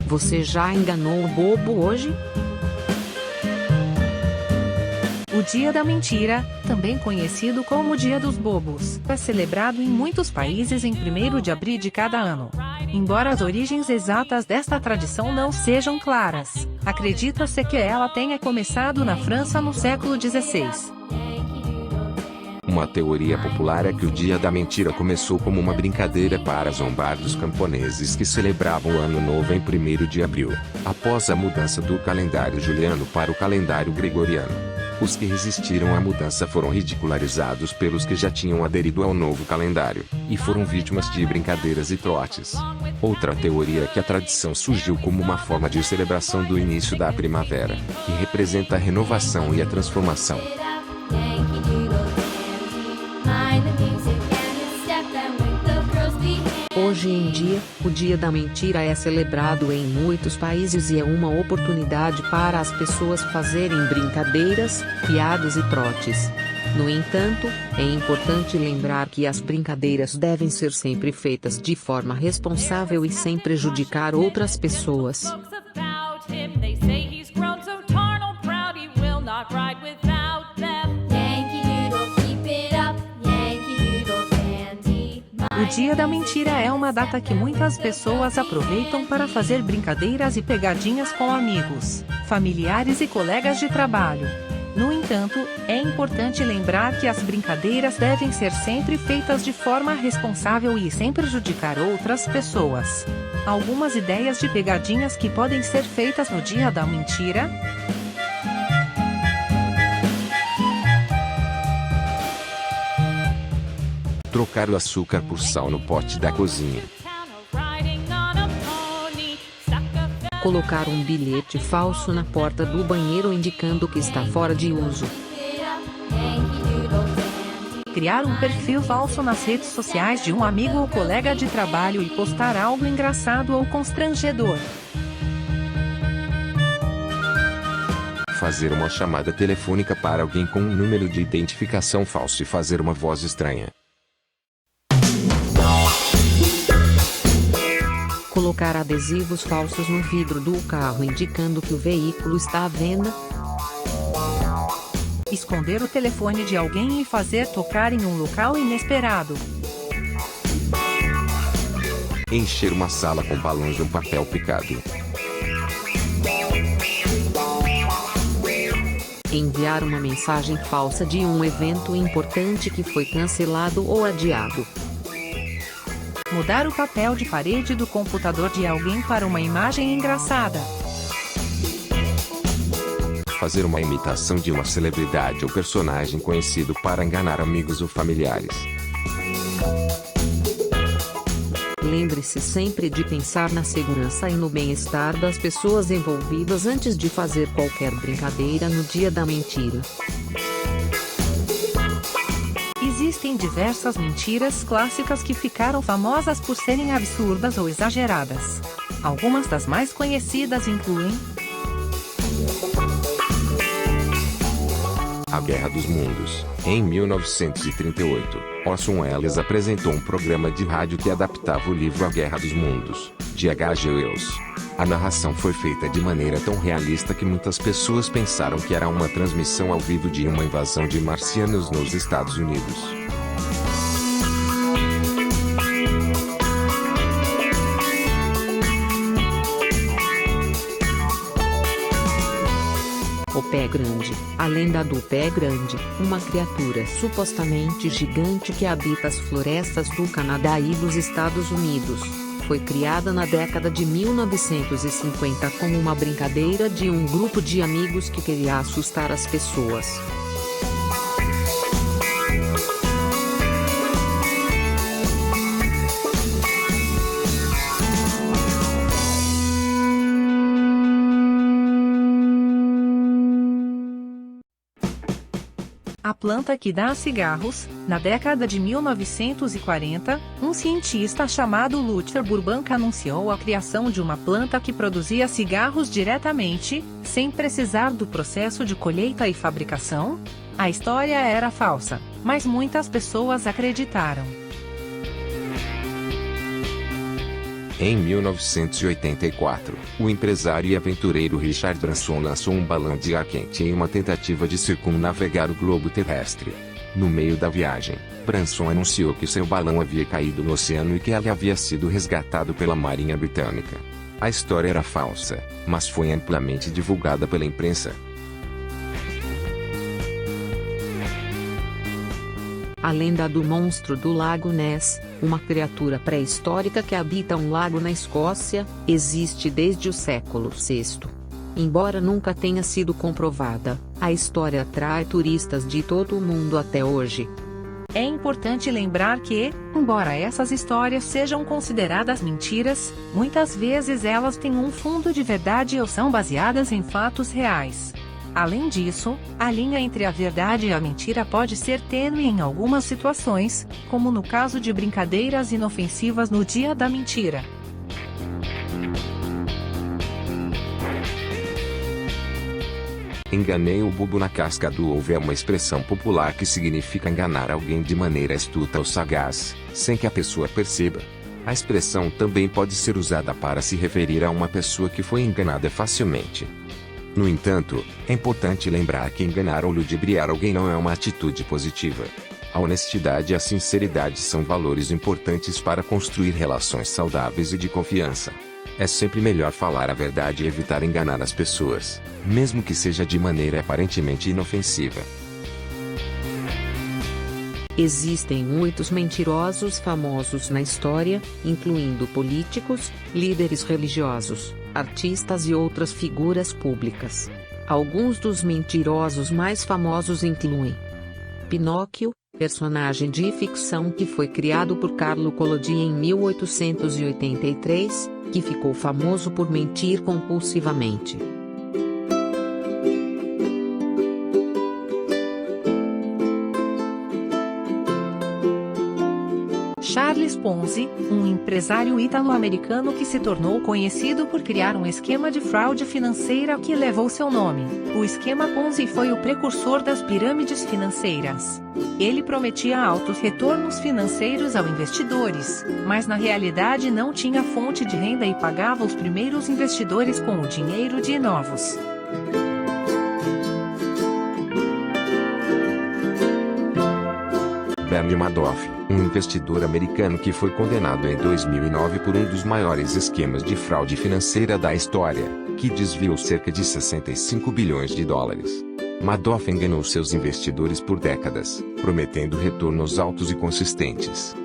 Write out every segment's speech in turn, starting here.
Você já enganou o bobo hoje? O Dia da Mentira, também conhecido como Dia dos Bobos, é celebrado em muitos países em 1º de abril de cada ano. Embora as origens exatas desta tradição não sejam claras, acredita-se que ela tenha começado na França no século XVI. Uma teoria popular é que o Dia da Mentira começou como uma brincadeira para zombar dos camponeses que celebravam o Ano Novo em 1º de abril, após a mudança do calendário juliano para o calendário gregoriano. Os que resistiram à mudança foram ridicularizados pelos que já tinham aderido ao novo calendário, e foram vítimas de brincadeiras e trotes. Outra teoria é que a tradição surgiu como uma forma de celebração do início da primavera, que representa a renovação e a transformação. Hoje em dia, o Dia da Mentira é celebrado em muitos países e é uma oportunidade para as pessoas fazerem brincadeiras, piadas e trotes. No entanto, é importante lembrar que as brincadeiras devem ser sempre feitas de forma responsável e sem prejudicar outras pessoas. O Dia da Mentira é uma data que muitas pessoas aproveitam para fazer brincadeiras e pegadinhas com amigos, familiares e colegas de trabalho. No entanto, é importante lembrar que as brincadeiras devem ser sempre feitas de forma responsável e sem prejudicar outras pessoas. Algumas ideias de pegadinhas que podem ser feitas no Dia da Mentira: Trocar o açúcar por sal no pote da cozinha. Colocar um bilhete falso na porta do banheiro indicando que está fora de uso. Criar um perfil falso nas redes sociais de um amigo ou colega de trabalho e postar algo engraçado ou constrangedor. Fazer uma chamada telefônica para alguém com um número de identificação falso e fazer uma voz estranha. Colocar adesivos falsos no vidro do carro indicando que o veículo está à venda. Esconder o telefone de alguém e fazer tocar em um local inesperado. Encher uma sala com balões de um papel picado. Enviar uma mensagem falsa de um evento importante que foi cancelado ou adiado. Mudar o papel de parede do computador de alguém para uma imagem engraçada. Fazer uma imitação de uma celebridade ou personagem conhecido para enganar amigos ou familiares. Lembre-se sempre de pensar na segurança e no bem-estar das pessoas envolvidas antes de fazer qualquer brincadeira no Dia da Mentira. Existem diversas mentiras clássicas que ficaram famosas por serem absurdas ou exageradas. Algumas das mais conhecidas incluem: A Guerra dos Mundos. Em 1938, Orson Welles apresentou um programa de rádio que adaptava o livro A Guerra dos Mundos, de H.G. Wells. A narração foi feita de maneira tão realista que muitas pessoas pensaram que era uma transmissão ao vivo de uma invasão de marcianos nos Estados Unidos. O Pé Grande. A lenda do Pé Grande, uma criatura supostamente gigante que habita as florestas do Canadá e dos Estados Unidos, foi criada na década de 1950 como uma brincadeira de um grupo de amigos que queria assustar as pessoas. A planta que dá cigarros. Na década de 1940, um cientista chamado Luther Burbank anunciou a criação de uma planta que produzia cigarros diretamente, sem precisar do processo de colheita e fabricação. A história era falsa, mas muitas pessoas acreditaram. Em 1984, o empresário e aventureiro Richard Branson lançou um balão de ar quente em uma tentativa de circunnavegar o globo terrestre. No meio da viagem, Branson anunciou que seu balão havia caído no oceano e que ele havia sido resgatado pela Marinha Britânica. A história era falsa, mas foi amplamente divulgada pela imprensa. A lenda do monstro do Lago Ness, uma criatura pré-histórica que habita um lago na Escócia, existe desde o século VI. Embora nunca tenha sido comprovada, a história atrai turistas de todo o mundo até hoje. É importante lembrar que, embora essas histórias sejam consideradas mentiras, muitas vezes elas têm um fundo de verdade ou são baseadas em fatos reais. Além disso, a linha entre a verdade e a mentira pode ser tênue em algumas situações, como no caso de brincadeiras inofensivas no Dia da Mentira. Enganei o bobo na casca do ovo é uma expressão popular que significa enganar alguém de maneira astuta ou sagaz, sem que a pessoa perceba. A expressão também pode ser usada para se referir a uma pessoa que foi enganada facilmente. No entanto, é importante lembrar que enganar ou ludibriar alguém não é uma atitude positiva. A honestidade e a sinceridade são valores importantes para construir relações saudáveis e de confiança. É sempre melhor falar a verdade e evitar enganar as pessoas, mesmo que seja de maneira aparentemente inofensiva. Existem muitos mentirosos famosos na história, incluindo políticos, líderes religiosos, artistas e outras figuras públicas. Alguns dos mentirosos mais famosos incluem Pinóquio, personagem de ficção que foi criado por Carlo Collodi em 1883, que ficou famoso por mentir compulsivamente. Charles Ponzi, um empresário ítalo-americano que se tornou conhecido por criar um esquema de fraude financeira que levou seu nome. O esquema Ponzi foi o precursor das pirâmides financeiras. Ele prometia altos retornos financeiros aos investidores, mas na realidade não tinha fonte de renda e pagava os primeiros investidores com o dinheiro de novos. Bernie Madoff, um investidor americano que foi condenado em 2009 por um dos maiores esquemas de fraude financeira da história, que desviou cerca de 65 bilhões de dólares. Madoff enganou seus investidores por décadas, prometendo retornos altos e consistentes.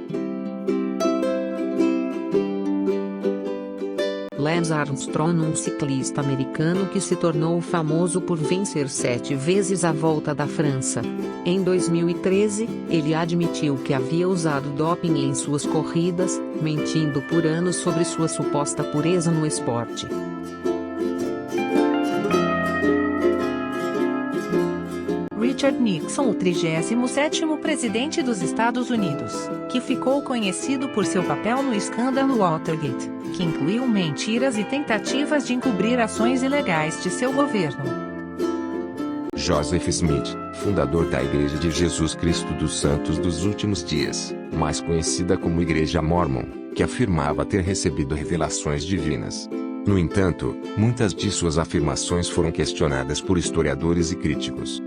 Lance Armstrong, um ciclista americano que se tornou famoso por vencer 7 vezes a Volta da França. Em 2013, ele admitiu que havia usado doping em suas corridas, mentindo por anos sobre sua suposta pureza no esporte. Richard Nixon, o 37º presidente dos Estados Unidos, que ficou conhecido por seu papel no escândalo Watergate, que incluiu mentiras e tentativas de encobrir ações ilegais de seu governo. Joseph Smith, fundador da Igreja de Jesus Cristo dos Santos dos Últimos Dias, mais conhecida como Igreja Mormon, que afirmava ter recebido revelações divinas. No entanto, muitas de suas afirmações foram questionadas por historiadores e críticos.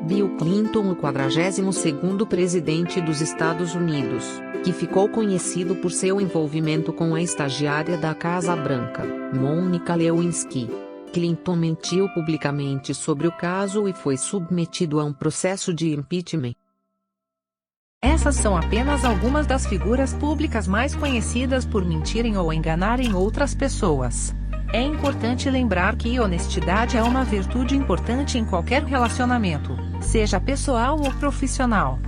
Bill Clinton, o 42º presidente dos Estados Unidos, que ficou conhecido por seu envolvimento com a estagiária da Casa Branca, Monica Lewinsky. Clinton mentiu publicamente sobre o caso e foi submetido a um processo de impeachment. Essas são apenas algumas das figuras públicas mais conhecidas por mentirem ou enganarem outras pessoas. É importante lembrar que honestidade é uma virtude importante em qualquer relacionamento, seja pessoal ou profissional.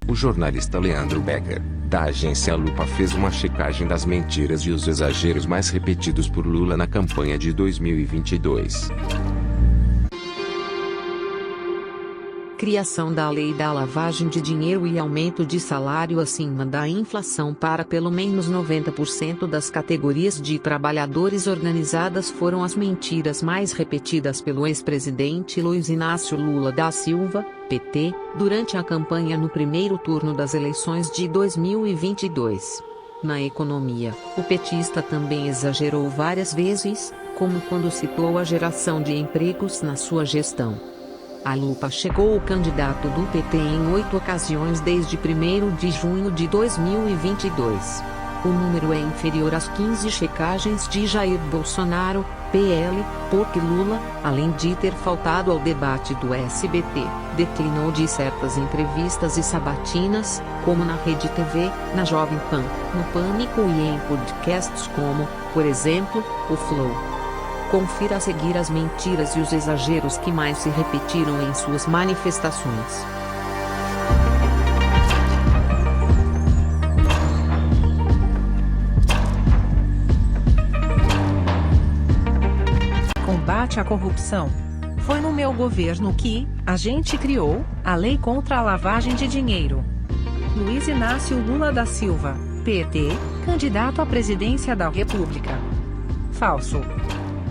O jornalista Leandro Becker, da agência Lupa, fez uma checagem das mentiras e os exageros mais repetidos por Lula na campanha de 2022. criação da lei da lavagem de dinheiro e aumento de salário acima da inflação para pelo menos 90% das categorias de trabalhadores organizadas foram as mentiras mais repetidas pelo ex-presidente Luiz Inácio Lula da Silva, PT, durante a campanha no primeiro turno das eleições de 2022. Na economia, o petista também exagerou várias vezes, como quando citou a geração de empregos na sua gestão. A lupa chegou ao candidato do PT em 8 ocasiões desde 1º de junho de 2022. O número é inferior às 15 checagens de Jair Bolsonaro, PL, porque Lula, além de ter faltado ao debate do SBT, declinou de certas entrevistas e sabatinas, como na Rede TV, na Jovem Pan, no Pânico e em podcasts como, por exemplo, o Flow. Confira a seguir as mentiras e os exageros que mais se repetiram em suas manifestações. Combate à corrupção. Foi no meu governo que a gente criou a Lei contra a Lavagem de Dinheiro. Luiz Inácio Lula da Silva, PT, candidato à presidência da República. Falso.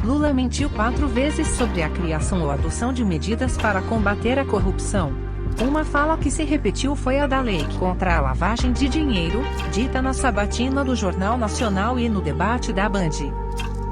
Lula mentiu 4 vezes sobre a criação ou adoção de medidas para combater a corrupção. Uma fala que se repetiu foi a da Lei contra a Lavagem de Dinheiro, dita na sabatina do Jornal Nacional e no debate da Band.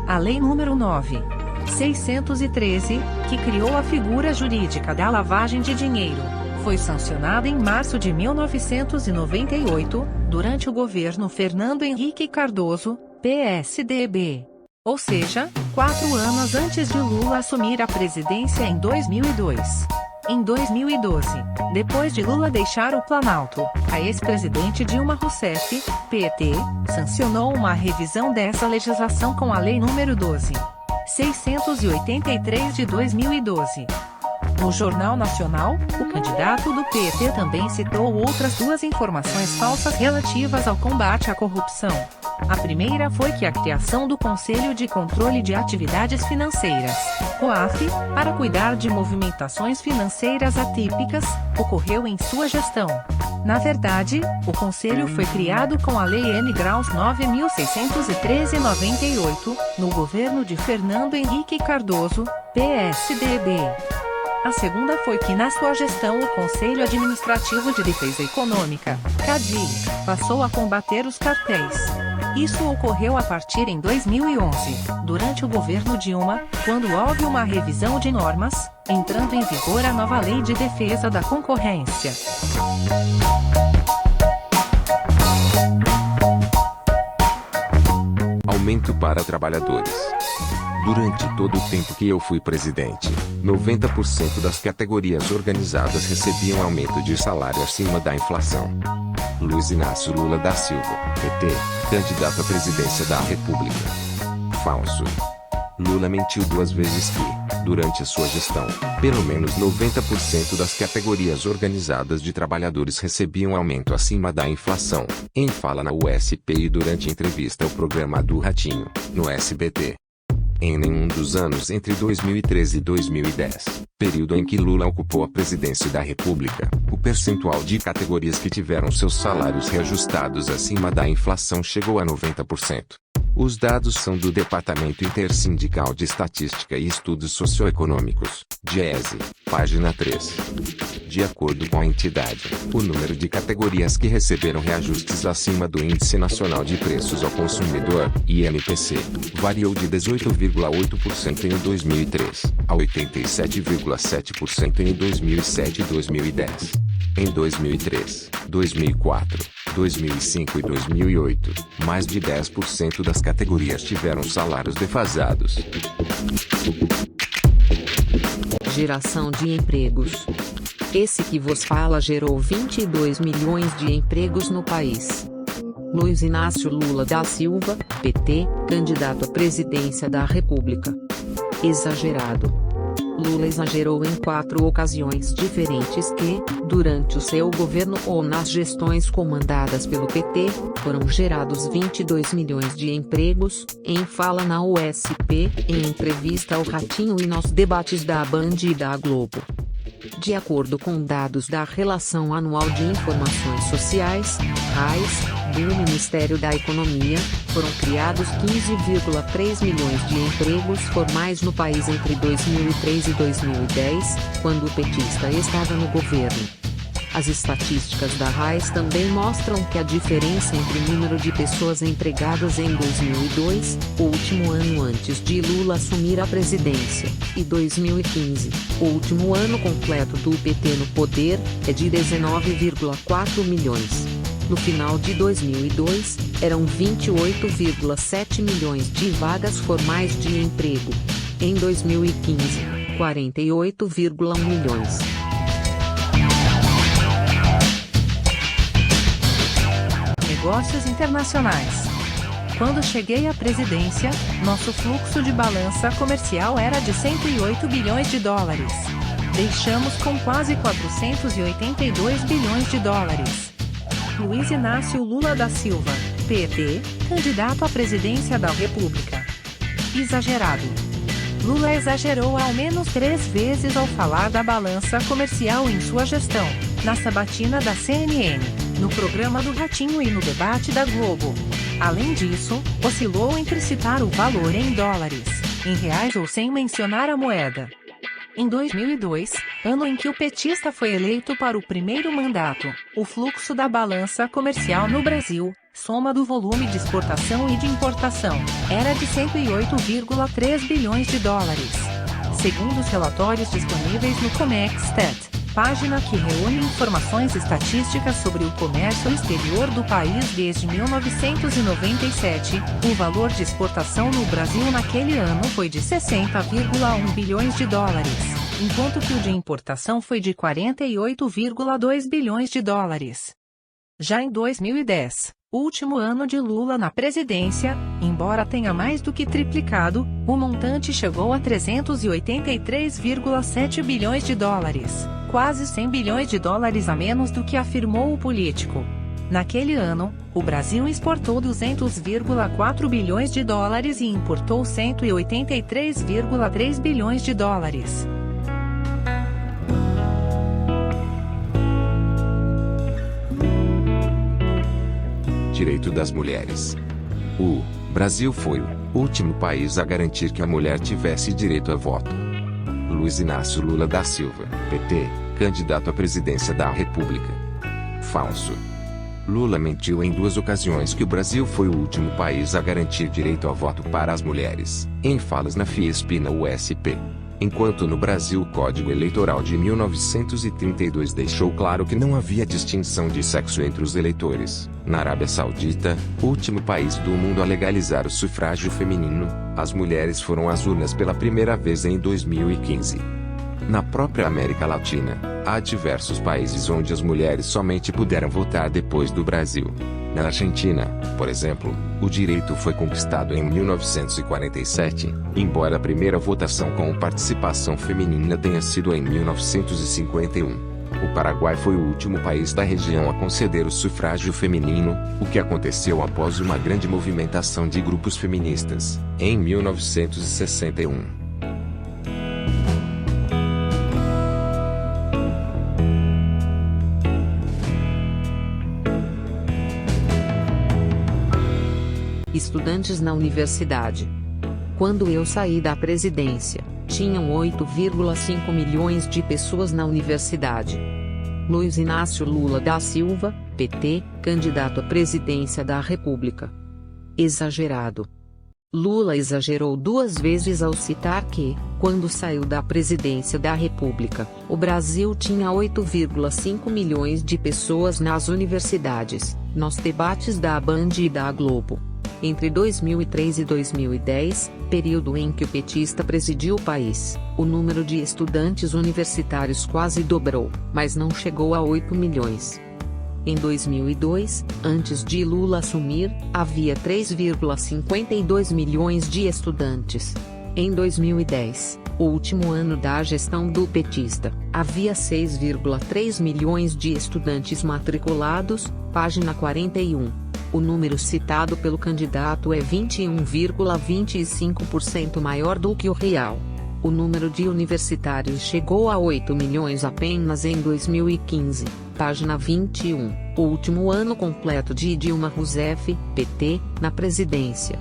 A Lei número 9.613, que criou a figura jurídica da lavagem de dinheiro, foi sancionada em março de 1998, durante o governo Fernando Henrique Cardoso, PSDB. Ou seja, 4 anos antes de Lula assumir a presidência em 2002. Em 2012, depois de Lula deixar o Planalto, a ex-presidente Dilma Rousseff, PT, sancionou uma revisão dessa legislação com a Lei nº 12.683 de 2012. No Jornal Nacional, o candidato do PT também citou outras 2 informações falsas relativas ao combate à corrupção. A primeira foi que a criação do Conselho de Controle de Atividades Financeiras, COAF, para cuidar de movimentações financeiras atípicas, ocorreu em sua gestão. Na verdade, o Conselho foi criado com a Lei N. Graus 9.613/98, no governo de Fernando Henrique Cardoso, PSDB. A segunda foi que na sua gestão o Conselho Administrativo de Defesa Econômica, CADE, passou a combater os cartéis. Isso ocorreu a partir em 2011, durante o governo Dilma, quando houve uma revisão de normas, entrando em vigor a nova Lei de Defesa da Concorrência. Aumento para trabalhadores. Durante todo o tempo que eu fui presidente, 90% das categorias organizadas recebiam aumento de salário acima da inflação. Luiz Inácio Lula da Silva, PT, candidato à presidência da República. Falso. Lula mentiu 2 vezes que, durante a sua gestão, pelo menos 90% das categorias organizadas de trabalhadores recebiam aumento acima da inflação, em fala na USP e durante entrevista ao programa do Ratinho, no SBT. Em nenhum dos anos entre 2013 e 2010, período em que Lula ocupou a presidência da República, o percentual de categorias que tiveram seus salários reajustados acima da inflação chegou a 90%. Os dados são do Departamento Intersindical de Estatística e Estudos Socioeconômicos, DIESE, página 3. De acordo com a entidade, o número de categorias que receberam reajustes acima do Índice Nacional de Preços ao Consumidor, INPC, variou de 18,8% em 2003, a 87,7% em 2007 e 2010. Em 2003, 2004, 2005 e 2008, mais de 10% das categorias tiveram salários defasados. Geração de empregos. Esse que vos fala gerou 22 milhões de empregos no país. Luiz Inácio Lula da Silva, PT, candidato à presidência da República. Exagerado. Lula exagerou em 4 ocasiões diferentes que, durante o seu governo ou nas gestões comandadas pelo PT, foram gerados 22 milhões de empregos, em fala na USP, em entrevista ao Ratinho e nos debates da Band e da Globo. De acordo com dados da Relação Anual de Informações Sociais, RAIS, do Ministério da Economia, foram criados 15,3 milhões de empregos formais no país entre 2003 e 2010, quando o petista estava no governo. As estatísticas da RAIS também mostram que a diferença entre o número de pessoas empregadas em 2002, o último ano antes de Lula assumir a presidência, e 2015, o último ano completo do PT no poder, é de 19,4 milhões. No final de 2002, eram 28,7 milhões de vagas formais de emprego. Em 2015, 48,1 milhões. Negócios internacionais. Quando cheguei à presidência, nosso fluxo de balança comercial era de 108 bilhões de dólares. Deixamos com quase 482 bilhões de dólares. Luiz Inácio Lula da Silva, PT, candidato à presidência da República. Exagerado. Lula exagerou ao menos 3 vezes ao falar da balança comercial em sua gestão, na sabatina da CNN, no programa do Ratinho e no debate da Globo. Além disso, oscilou entre citar o valor em dólares, em reais ou sem mencionar a moeda. Em 2002, ano em que o petista foi eleito para o primeiro mandato, o fluxo da balança comercial no Brasil, soma do volume de exportação e de importação, era de 108,3 bilhões de dólares. Segundo os relatórios disponíveis no Comexstat, página que reúne informações estatísticas sobre o comércio exterior do país desde 1997, o valor de exportação no Brasil naquele ano foi de 60,1 bilhões de dólares, enquanto que o de importação foi de 48,2 bilhões de dólares. Já em 2010, último ano de Lula na presidência, embora tenha mais do que triplicado, o montante chegou a 383,7 bilhões de dólares, quase 100 bilhões de dólares a menos do que afirmou o político. Naquele ano, o Brasil exportou 200,4 bilhões de dólares e importou 183,3 bilhões de dólares. Direito das mulheres. O Brasil foi o último país a garantir que a mulher tivesse direito a voto. Luiz Inácio Lula da Silva, PT, candidato à presidência da República. Falso. Lula mentiu em 2 ocasiões que o Brasil foi o último país a garantir direito a voto para as mulheres, em falas na Fiesp e na USP. Enquanto no Brasil o Código Eleitoral de 1932 deixou claro que não havia distinção de sexo entre os eleitores. Na Arábia Saudita, último país do mundo a legalizar o sufrágio feminino, as mulheres foram às urnas pela primeira vez em 2015. Na própria América Latina, há diversos países onde as mulheres somente puderam votar depois do Brasil. Na Argentina, por exemplo, o direito foi conquistado em 1947, embora a primeira votação com participação feminina tenha sido em 1951. O Paraguai foi o último país da região a conceder o sufrágio feminino, o que aconteceu após uma grande movimentação de grupos feministas, em 1961. Estudantes na universidade. Quando eu saí da presidência, tinham 8,5 milhões de pessoas na universidade. Luiz Inácio Lula da Silva, PT, candidato à presidência da República. Exagerado. Lula exagerou 2 vezes ao citar que, quando saiu da presidência da República, o Brasil tinha 8,5 milhões de pessoas nas universidades, nos debates da Band e da Globo. Entre 2003 e 2010, período em que o petista presidiu o país, o número de estudantes universitários quase dobrou, mas não chegou a 8 milhões. Em 2002, antes de Lula assumir, havia 3,52 milhões de estudantes. Em 2010, o último ano da gestão do petista, havia 6,3 milhões de estudantes matriculados, página 41. O número citado pelo candidato é 21,25% maior do que o real. O número de universitários chegou a 8 milhões apenas em 2015, página 21, o último ano completo de Dilma Rousseff, PT, na presidência.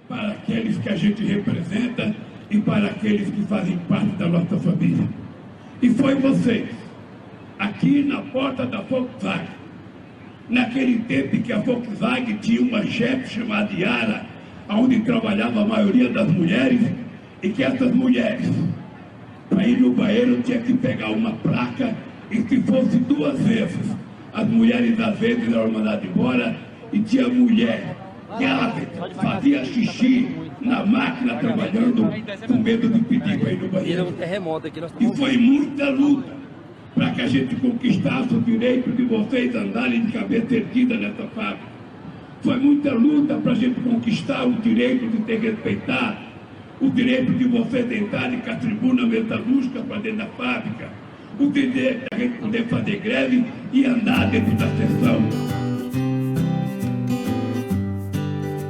Para aqueles que a gente representa e para aqueles que fazem parte da nossa família. E foi vocês, aqui na porta da Volkswagen, naquele tempo em que a Volkswagen tinha uma chefe chamada Yara, onde trabalhava a maioria das mulheres, e que essas mulheres, para ir no banheiro, tinha que pegar uma placa, e se fosse 2 vezes, as mulheres às vezes eram mandadas embora, e tinha mulher que ela fazia xixi na máquina trabalhando com medo de pedir para ir no banheiro. E foi muita luta para que a gente conquistasse o direito de vocês andarem de cabeça erguida nessa fábrica. Foi muita luta para a gente conquistar o direito de ter que respeitar, o direito de vocês entrarem com a tribuna metalúrgica para dentro da fábrica, o direito de a gente poder fazer greve e andar dentro da seção.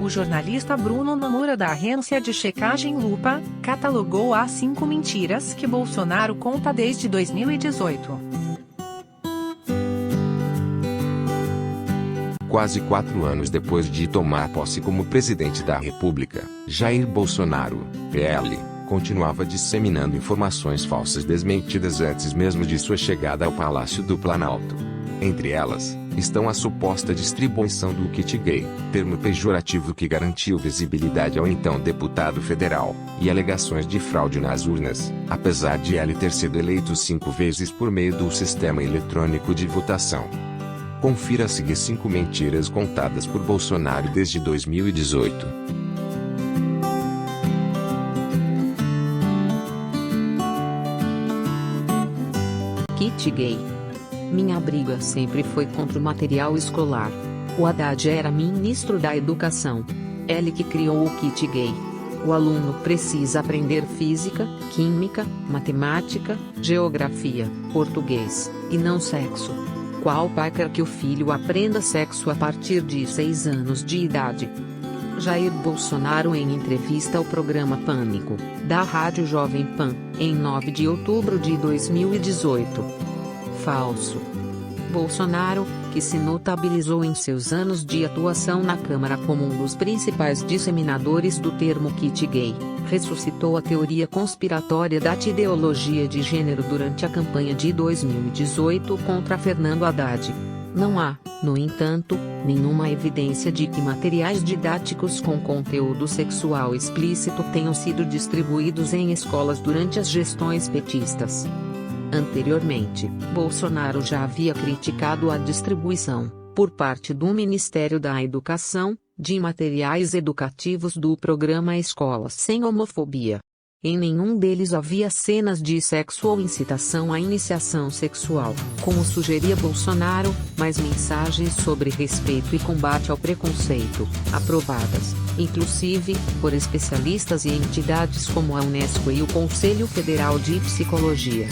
O jornalista Bruno Nomura da agência de checagem Lupa, catalogou as 5 mentiras que Bolsonaro conta desde 2018. Quase 4 anos depois de tomar posse como presidente da República, Jair Bolsonaro, PL, continuava disseminando informações falsas desmentidas antes mesmo de sua chegada ao Palácio do Planalto. Entre elas, estão a suposta distribuição do kit gay, termo pejorativo que garantiu visibilidade ao então deputado federal, e alegações de fraude nas urnas, apesar de ele ter sido eleito 5 vezes por meio do sistema eletrônico de votação. Confira a seguir 5 mentiras contadas por Bolsonaro desde 2018. Kit gay. Minha briga sempre foi contra o material escolar. O Haddad era ministro da Educação. Ele que criou o kit gay. O aluno precisa aprender física, química, matemática, geografia, português, e não sexo. Qual pai quer que o filho aprenda sexo a partir de 6 anos de idade? Jair Bolsonaro em entrevista ao programa Pânico, da Rádio Jovem Pan, em 9 de outubro de 2018. Falso. Bolsonaro, que se notabilizou em seus anos de atuação na Câmara como um dos principais disseminadores do termo kit gay, ressuscitou a teoria conspiratória da ideologia de gênero durante a campanha de 2018 contra Fernando Haddad. Não há, no entanto, nenhuma evidência de que materiais didáticos com conteúdo sexual explícito tenham sido distribuídos em escolas durante as gestões petistas. Anteriormente, Bolsonaro já havia criticado a distribuição, por parte do Ministério da Educação, de materiais educativos do programa Escolas Sem Homofobia. Em nenhum deles havia cenas de sexo ou incitação à iniciação sexual, como sugeria Bolsonaro, mas mensagens sobre respeito e combate ao preconceito, aprovadas, inclusive, por especialistas e entidades como a Unesco e o Conselho Federal de Psicologia.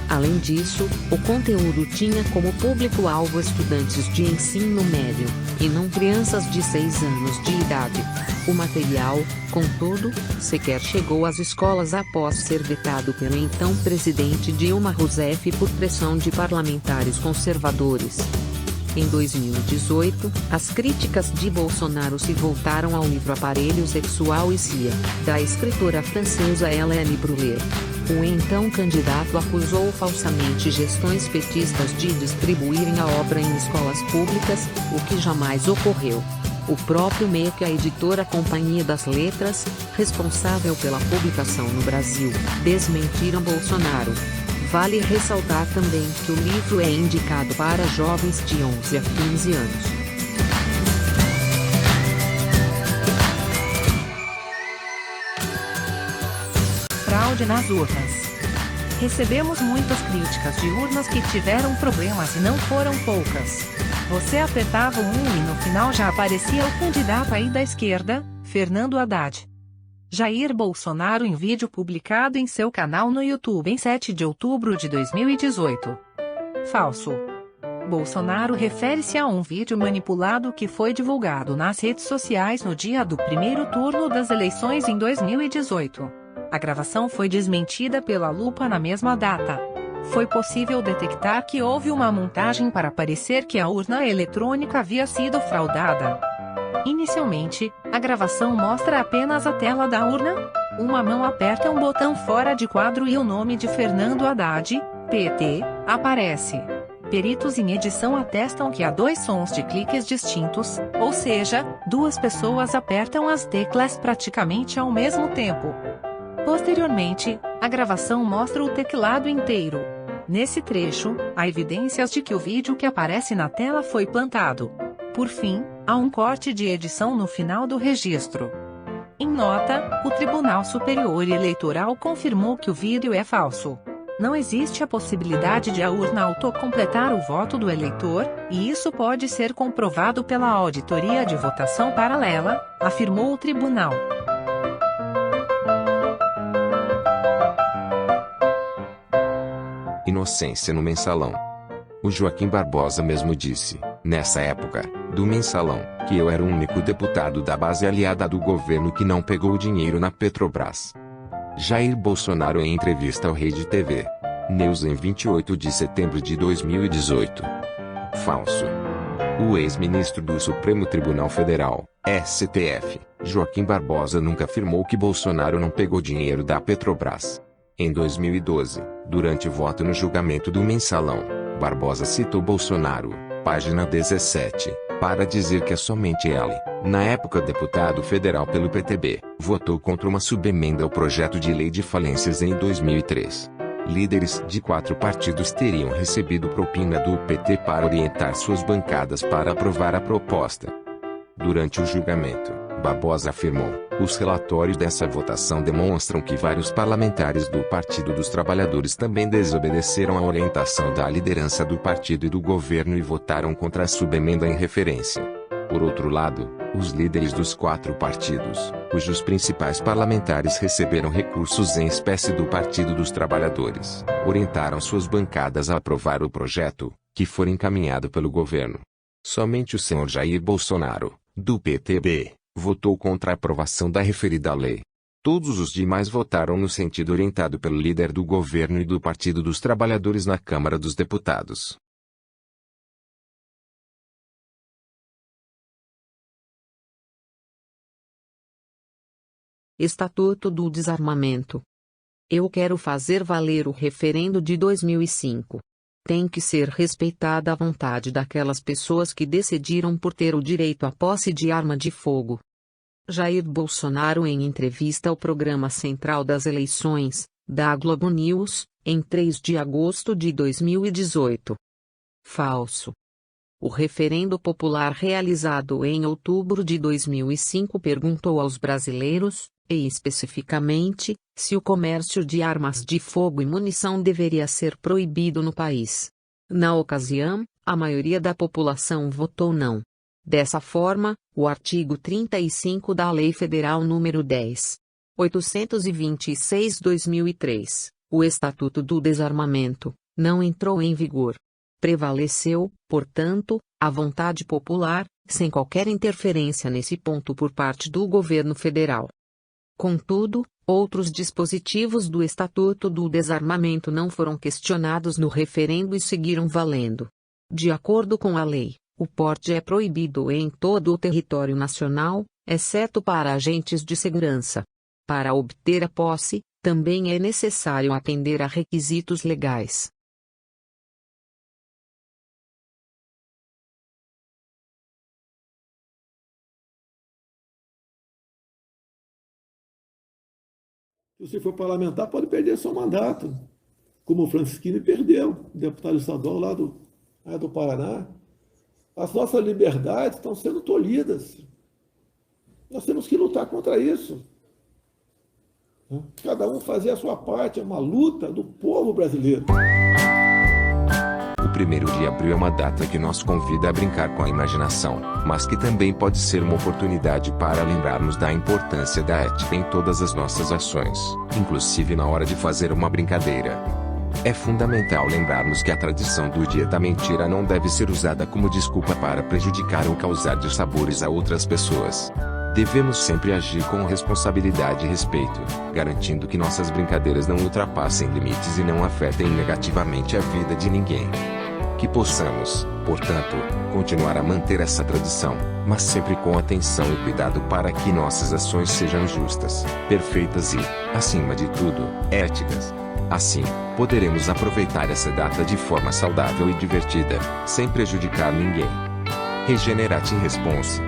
Além disso, o conteúdo tinha como público-alvo estudantes de ensino médio, e não crianças de 6 anos de idade. O material, contudo, sequer chegou às escolas após ser vetado pelo então presidente Dilma Rousseff por pressão de parlamentares conservadores. Em 2018, as críticas de Bolsonaro se voltaram ao livro Aparelho Sexual e Cia, da escritora francesa Hélène Brulé. O então candidato acusou falsamente gestões petistas de distribuírem a obra em escolas públicas, o que jamais ocorreu. O próprio MEC e a editora Companhia das Letras, responsável pela publicação no Brasil, desmentiram Bolsonaro. Vale ressaltar também que o livro é indicado para jovens de 11 a 15 anos. Fraude nas urnas. Recebemos muitas críticas de urnas que tiveram problemas e não foram poucas. Você apertava o 1 e no final já aparecia o candidato aí da esquerda, Fernando Haddad. Jair Bolsonaro em vídeo publicado em seu canal no YouTube em 7 de outubro de 2018. Falso. Bolsonaro refere-se a um vídeo manipulado que foi divulgado nas redes sociais no dia do primeiro turno das eleições em 2018. A gravação foi desmentida pela Lupa na mesma data. Foi possível detectar que houve uma montagem para parecer que a urna eletrônica havia sido fraudada. Inicialmente, a gravação mostra apenas a tela da urna. Uma mão aperta um botão fora de quadro e o nome de Fernando Haddad, PT, aparece. Peritos em edição atestam que há dois sons de cliques distintos, ou seja, duas pessoas apertam as teclas praticamente ao mesmo tempo. Posteriormente, a gravação mostra o teclado inteiro. Nesse trecho, há evidências de que o vídeo que aparece na tela foi plantado. Por fim, há um corte de edição no final do registro. Em nota, o Tribunal Superior Eleitoral confirmou que o vídeo é falso. Não existe a possibilidade de a urna autocompletar o voto do eleitor, e isso pode ser comprovado pela Auditoria de Votação Paralela, afirmou o tribunal. Inocência no Mensalão. O Joaquim Barbosa mesmo disse, nessa época, do Mensalão, que eu era o único deputado da base aliada do governo que não pegou o dinheiro na Petrobras. Jair Bolsonaro em entrevista ao Rede TV News em 28 de setembro de 2018. Falso. O ex-ministro do Supremo Tribunal Federal, STF, Joaquim Barbosa nunca afirmou que Bolsonaro não pegou dinheiro da Petrobras. Em 2012, durante o voto no julgamento do Mensalão, Barbosa citou Bolsonaro, página 17, para dizer que é somente ele, na época deputado federal pelo PTB, votou contra uma subemenda ao projeto de lei de falências em 2003. Líderes de 4 partidos teriam recebido propina do PT para orientar suas bancadas para aprovar a proposta. Durante o julgamento, Barbosa afirmou: os relatórios dessa votação demonstram que vários parlamentares do Partido dos Trabalhadores também desobedeceram à orientação da liderança do partido e do governo e votaram contra a subemenda em referência. Por outro lado, os líderes dos 4 partidos, cujos principais parlamentares receberam recursos em espécie do Partido dos Trabalhadores, orientaram suas bancadas a aprovar o projeto, que for encaminhado pelo governo. Somente o senhor Jair Bolsonaro, do PTB, votou contra a aprovação da referida lei. Todos os demais votaram no sentido orientado pelo líder do governo e do Partido dos Trabalhadores na Câmara dos Deputados. Estatuto do Desarmamento. Eu quero fazer valer o referendo de 2005. Tem que ser respeitada a vontade daquelas pessoas que decidiram por ter o direito à posse de arma de fogo. Jair Bolsonaro em entrevista ao programa Central das Eleições, da Globo News, em 3 de agosto de 2018. Falso. O referendo popular realizado em outubro de 2005 perguntou aos brasileiros, e especificamente, se o comércio de armas de fogo e munição deveria ser proibido no país. Na ocasião, a maioria da população votou não. Dessa forma, o artigo 35 da Lei Federal nº 10.826/2003, o Estatuto do Desarmamento, não entrou em vigor. Prevaleceu, portanto, a vontade popular, sem qualquer interferência nesse ponto por parte do governo federal. Contudo, outros dispositivos do Estatuto do Desarmamento não foram questionados no referendo e seguiram valendo. De acordo com a lei, o porte é proibido em todo o território nacional, exceto para agentes de segurança. Para obter a posse, também é necessário atender a requisitos legais. Se você for parlamentar, pode perder seu mandato, como o Francisquini perdeu, deputado estadual lá do Paraná. As nossas liberdades estão sendo tolhidas. Nós temos que lutar contra isso. Cada um fazer a sua parte, é uma luta do povo brasileiro. O 1º de abril é uma data que nos convida a brincar com a imaginação, mas que também pode ser uma oportunidade para lembrarmos da importância da ética em todas as nossas ações, inclusive na hora de fazer uma brincadeira. É fundamental lembrarmos que a tradição do Dia da Mentira não deve ser usada como desculpa para prejudicar ou causar dissabores a outras pessoas. Devemos sempre agir com responsabilidade e respeito, garantindo que nossas brincadeiras não ultrapassem limites e não afetem negativamente a vida de ninguém. Que possamos, portanto, continuar a manter essa tradição, mas sempre com atenção e cuidado para que nossas ações sejam justas, perfeitas e, acima de tudo, éticas. Assim, poderemos aproveitar essa data de forma saudável e divertida, sem prejudicar ninguém. Regenerate Response.